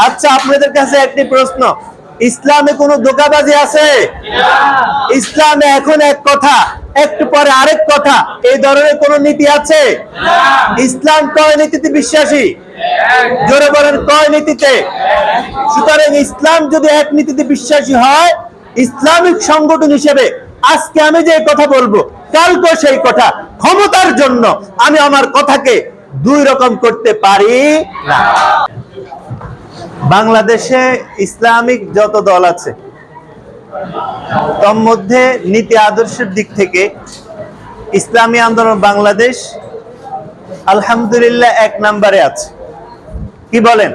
আচ্ছা, আপনাদের কাছে একটি প্রশ্ন, ইসলামে কোনো ধোঁকাবাজি আছে? ইসলামে এখন এক কথা, একটু পরে আরেক কথা, এই ধরনের কোন নীতি আছে? ইসলাম কয় নীতিতে বিশ্বাসী? জোরে বলেন, কয় নীতিতে? সুতরাং ইসলাম যদি এক নীতিতে বিশ্বাসী হয়, ইসলামিক সংগঠন হিসেবে আজকে আমি যে কথা বলবো, কালকে সেই কথা, ক্ষমতার জন্য আমি আমার কথাকে দুই রকম করতে পারি না। বাংলাদেশে ইসলামিক যত দল আছে, তোর মধ্যে নীতি আদর্শের দিক থেকে ইসলামী আন্দোলন বাংলাদেশ আলহামদুলিল্লাহ এক নম্বরে আছে। কি বলেন?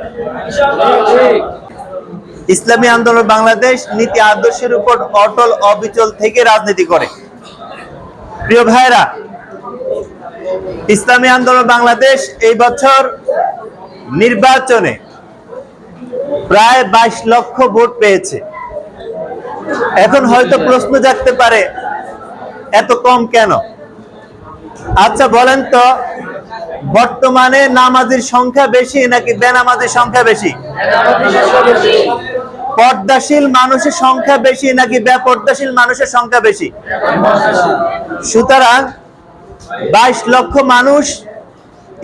ইসলামী আন্দোলন বাংলাদেশ নীতি আদর্শের উপর অটল অবিচল থেকে রাজনীতি করে। প্রিয় ভাইরা, ইসলামী আন্দোলন বাংলাদেশ এই বছর নির্বাচনে প্রায় 22 লক্ষ ভোট পেয়েছে। এখন হয়তো প্রশ্ন জাগতে পারে, এত কম কেন? আচ্ছা বলেন তো, বর্তমানে নামাজের সংখ্যা বেশি নাকি বেনামাজের সংখ্যা বেশি? পর্দাশীল মানুষের সংখ্যা বেশি নাকি বেপর্দাশীল মানুষের সংখ্যা বেশি? সুতরাং 22 লক্ষ মানুষ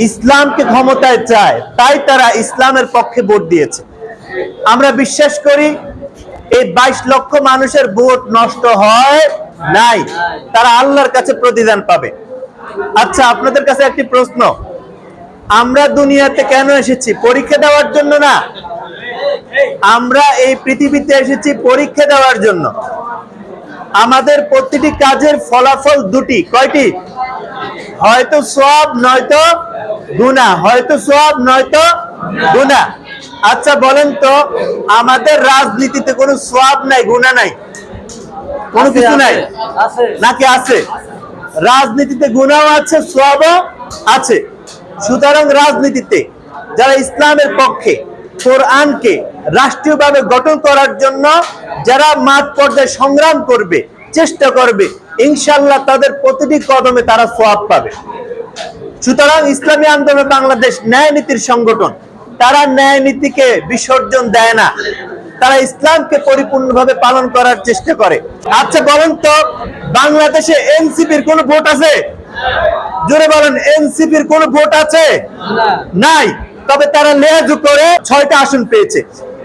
ইসলামকে ক্ষমতায় চায়, তাই তারা ইসলামের পক্ষে ভোট দিয়েছে। আমরা বিশ্বাস করি এই 22 লক্ষ মানুষের ভোট নষ্ট হয় নাই, তারা আল্লাহর কাছে প্রতিদান পাবে। আচ্ছা, আপনাদের কাছে একটি প্রশ্ন, আমরা দুনিয়াতে কেন এসেছি? পরীক্ষা দেওয়ার জন্য না। আমরা এই পৃথিবীতে এসেছি পরীক্ষা দেওয়ার জন্য। আমাদের প্রতিটি কাজের ফলাফল দুটি। কয়টি? হয়তো সওয়াব নয়তো গুনাহ, হয়তো সওয়াব নয়তো গুনাহ। আচ্ছা বলেন তো, আমাদের রাজনীতিতে কোনো সওয়াব নাই, গুনাহ নাই, কোনো কিছু নাই নাকি আছে? রাজনীতিতে গুনাহ আছে, সওয়াবও আছে। সুতরাং রাজনীতিতে যারা ইসলামের পক্ষে, কোরআনকে রাষ্ট্রীয়ভাবে গঠন করার জন্য যারা মাঠ পর্যায়ে সংগ্রাম করবে, চেষ্টা করবে, ইনশাআল্লাহ তাদের প্রতিটি কদমে তারা সওয়াব পাবে। সুতরাং ইসলামী আন্দোলন বাংলাদেশ ন্যায় নীতির সংগঠন, তারা ন্যায় নীতিকে বিসর্জন দেয় না, তারা ইসলামকে পরিপূর্ণভাবে পালন করার চেষ্টা করে। আচ্ছা বলেন তো, বাংলাদেশে এনসিপির কোন ভোট আছে? জোরে বলেন, এনসিপির কোন ভোট আছে? নাই। তবে তারা লেহাজু করে 6টা আসন পেয়েছে।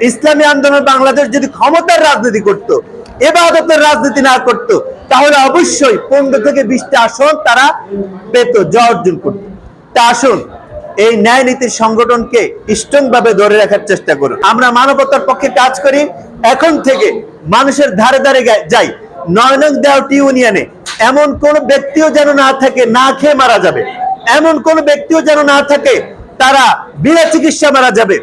ইসলামী আন্দোলন বাংলাদেশ যদি ক্ষমতার রাজনীতি করত, ইবাদতের রাজনীতি না করত, তাহলে অবশ্যই 15 থেকে 20টা আসন তারা পেত, জয় অর্জন করত। তা আসুন, এই ন্যায় নীতির সংগঠনকে স্ট্রং ভাবে ধরে রাখার চেষ্টা করুন। আমরা মানবতার পক্ষে কাজ করি। এখন থেকে মানুষের ধারে ধারে যাই। 9 নং দেওয়াটি ইউনিয়নে এমন কোন ব্যক্তিও যেন না থাকে না খেয়ে মারা যাবে, এমন কোন ব্যক্তিও যেন না থাকে তারা বিনা চিকিৎসা মারা যাবে।